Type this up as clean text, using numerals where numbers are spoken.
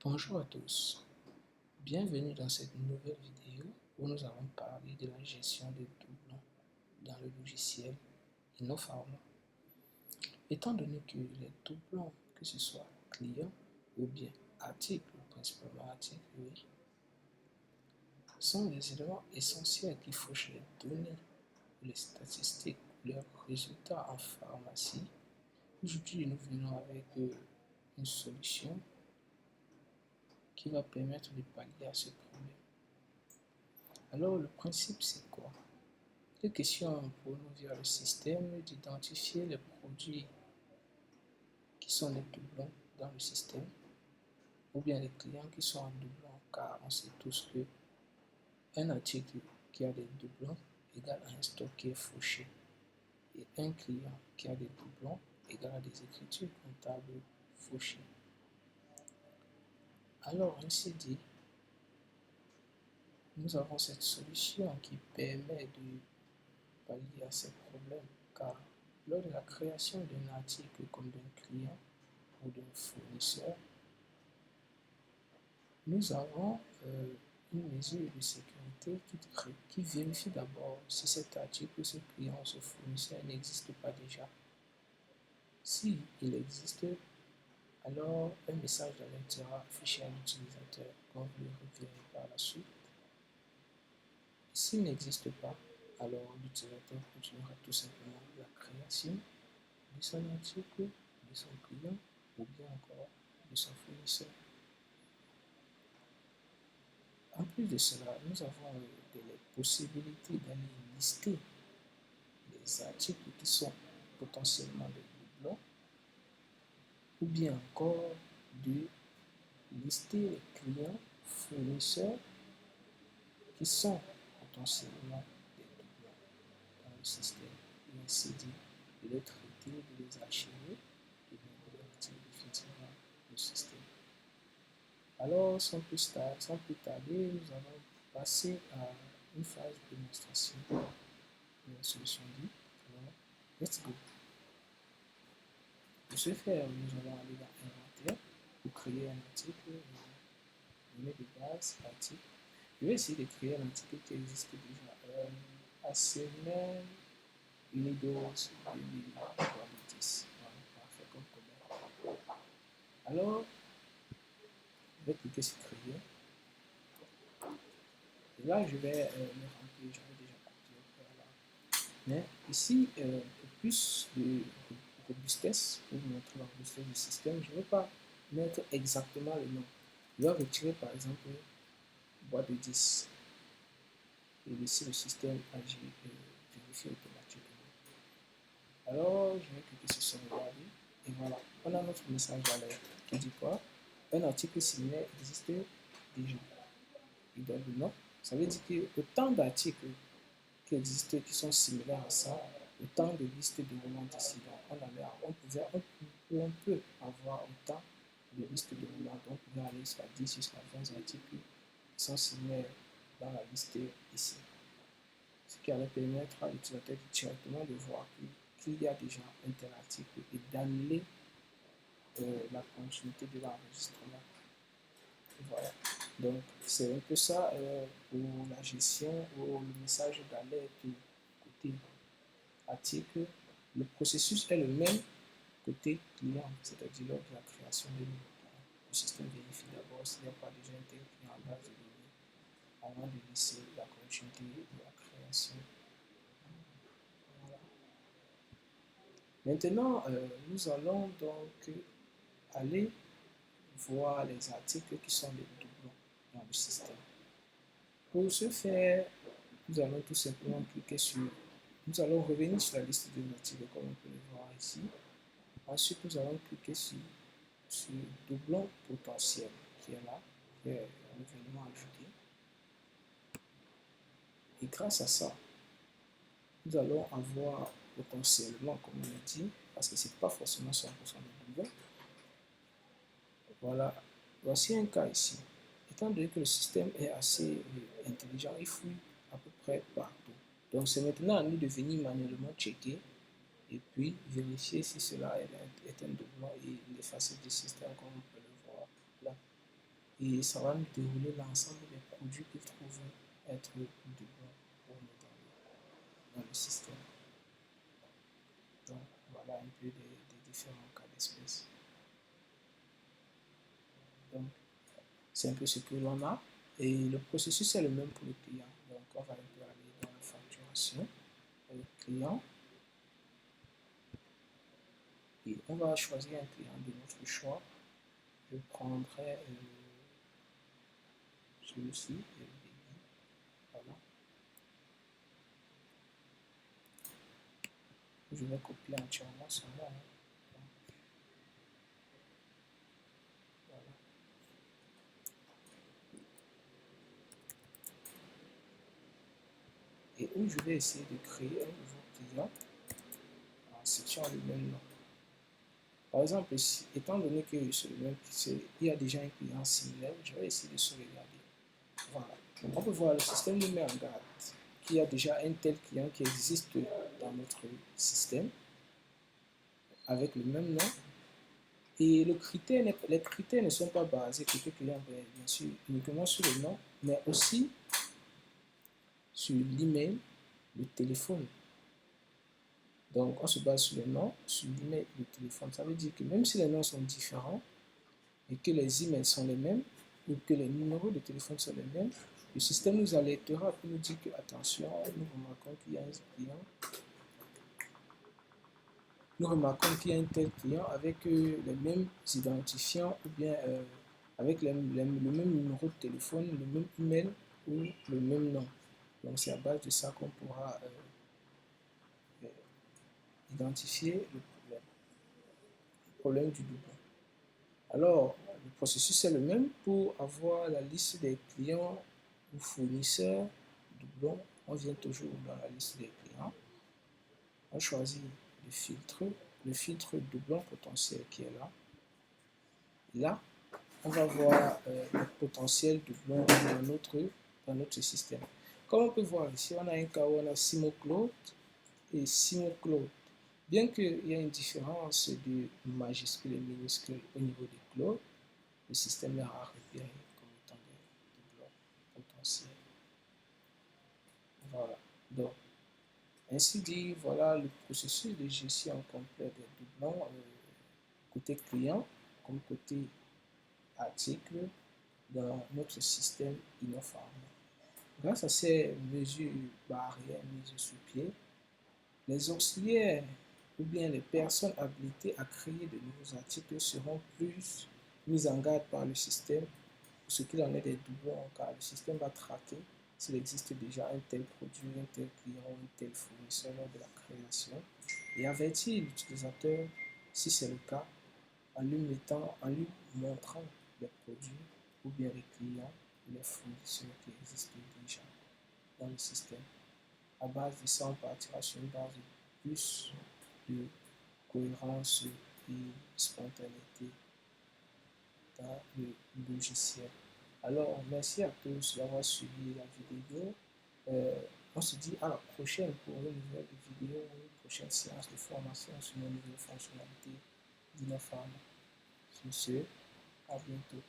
Bonjour à tous, bienvenue dans cette nouvelle vidéo où nous allons parler de la gestion des doublons dans le logiciel InnoPharma. Étant donné que les doublons, que ce soit client ou bien article, principalement article, oui, sont des éléments essentiels qui fauchent les données, les statistiques, leurs résultats en pharmacie. Aujourd'hui, nous venons avec une solution qui va permettre de pallier à ce problème. Alors, le principe, c'est quoi? Il est question pour nous via le système d'identifier les produits qui sont des doublons dans le système ou bien les clients qui sont en doublon, car on sait tous que un article qui a des doublons égale à un stock qui est fauché et un client qui a des doublons égale à des écritures comptables fauchées. Alors, ainsi dit, nous avons cette solution qui permet de pallier à ces problèmes, car lors de la création d'un article comme d'un client ou d'un fournisseur, nous avons une mesure de sécurité qui vérifie d'abord si cet article, ce client ou ce fournisseur n'existe pas déjà. Si il existe, alors un message d'alerte sera affiché à l'utilisateur, comme vous le reverrez par la suite. S'il n'existe pas, alors l'utilisateur continuera tout simplement la création de son article, de son client ou bien encore de son fournisseur. En plus de cela, nous avons les possibilités d'aller lister les articles qui sont potentiellement des doublons ou bien encore de lister les clients fournisseurs qui sont potentiellement des doublons dans le système et ainsi dit de les traiter, de les archiver et de les retirer définitivement du système. Alors, sans plus tarder, nous allons passer à une phase de démonstration de la solution dit. Alors, let's go. Pour ce faire, nous allons aller dans Inventaire pour créer un article, données de base, article. Je vais essayer de créer un article qui existe déjà. ACML Unidos 2010. Voilà, parfait comme commande. Alors, je vais cliquer sur Créer. Et là, je vais le remplir, j'avais déjà copié au préalable. Mais ici, pour plus de robustesse, pour vous montrer la robustesse du système, je ne vais pas mettre exactement le nom. Je vais retirer par exemple boîte de 10 et laisser le système agir et vérifier automatiquement. Alors, je vais cliquer sur sauvegarder et voilà, on a notre message d'alerte qui dit quoi? Un article similaire existe déjà. Il donne le nom. Ça veut dire que autant d'articles qui existent, qui sont similaires à ça, autant de listes déroulantes ici. Donc, on peut avoir autant de listes déroulantes. On peut aller jusqu'à 10, jusqu'à 20 articles qui sont similaires dans la liste ici. Ce qui allait permettre à l'utilisateur directement de voir qu'il y a déjà un tel article et d'annuler la continuité de l'enregistrement. Voilà. Donc, c'est un peu ça pour la gestion ou le message d'alerte côté article. Le processus est le même côté client, c'est-à-dire lors de la création de le système vérifie d'abord s'il n'y a pas déjà un tel client en base de données avant de laisser la continuité de la création. Voilà. Maintenant, nous allons donc aller voir les articles qui sont des doublons dans le système. Pour ce faire, nous allons tout simplement cliquer sur, nous allons revenir sur la liste des articles comme on peut le voir ici. Ensuite, nous allons cliquer sur doublon potentiel qui est là, qui est un événement ajouté. Et grâce à ça, nous allons avoir potentiellement, comme on l'a dit, parce que ce n'est pas forcément 100% de doublon. Voilà, voici un cas ici. Étant donné que le système est assez intelligent, il fouille à peu près partout. Donc c'est maintenant à nous de venir manuellement checker et puis vérifier si cela est un doublon et l'effacer du système comme on peut le voir là. et ça va nous dérouler l'ensemble des produits qu'il trouve être doublons pour nous dans le système. Donc voilà un peu des différents cas d'espèce. Donc c'est un peu ce que l'on a et le processus est le même pour le client. Donc on va un peu aller dans la facturation avec le client et on va choisir un client de notre choix. Je prendrai celui-ci, voilà. Je vais copier entièrement son nom. Voilà. Et où je vais essayer de créer un nouveau client en section le même nom. Par exemple, ici, étant donné que il y a déjà un client similaire, je vais essayer de sauvegarder. Voilà. Donc, on peut voir le système nous met en garde qu'il y a déjà un tel client qui existe dans notre système avec le même nom. Et les critères ne sont pas basés côté client, bien sûr, uniquement sur le nom, mais aussi sur l'email, le téléphone. Donc, on se base sur le nom, sur l'email et le téléphone. Ça veut dire que même si les noms sont différents et que les emails sont les mêmes, ou que les numéros de téléphone sont les mêmes, le système nous alertera pour nous dire que, attention, nous remarquons qu'il y a un tel client avec les mêmes identifiants ou bien avec le même numéro de téléphone, le même email ou le même nom. Donc, c'est à base de ça qu'on pourra identifier le problème du doublon. Alors, le processus est le même pour avoir la liste des clients ou fournisseurs doublons. On vient toujours dans la liste des clients. On choisit le filtre doublon potentiel qui est là. Là, on va voir le potentiel doublon dans notre système. Comme on peut voir ici, on a un cas où on a SimoCloud et SimoCloud. Bien qu'il y ait une différence de majuscule et minuscule au niveau des clouds, le système leur a repéré comme étant des doublons potentiels. Voilà. Donc, ainsi dit, voilà le processus de gestion complet des doublons côté client comme côté article dans notre système Innopharm. Grâce à ces mesures barrières mises sur pied, les auxiliaires ou bien les personnes habilitées à créer de nouveaux articles seront plus mises en garde par le système pour ce qu'il en est des doublons, car le système va traquer s'il existe déjà un tel produit, un tel client, un tel fournisseur lors de la création et avertir l'utilisateur, si c'est le cas, en lui montrant les produits ou bien les clients ou les fournisseurs qui existent déjà dans le système. À base de ça, on partira sur une base de plus de cohérence et spontanéité dans le logiciel. Alors, merci à tous d'avoir suivi la vidéo. On se dit à la prochaine pour une nouvelle vidéo, une prochaine séance de formation sur nos nouvelles fonctionnalités d'Innopharm. Sur ce, à bientôt.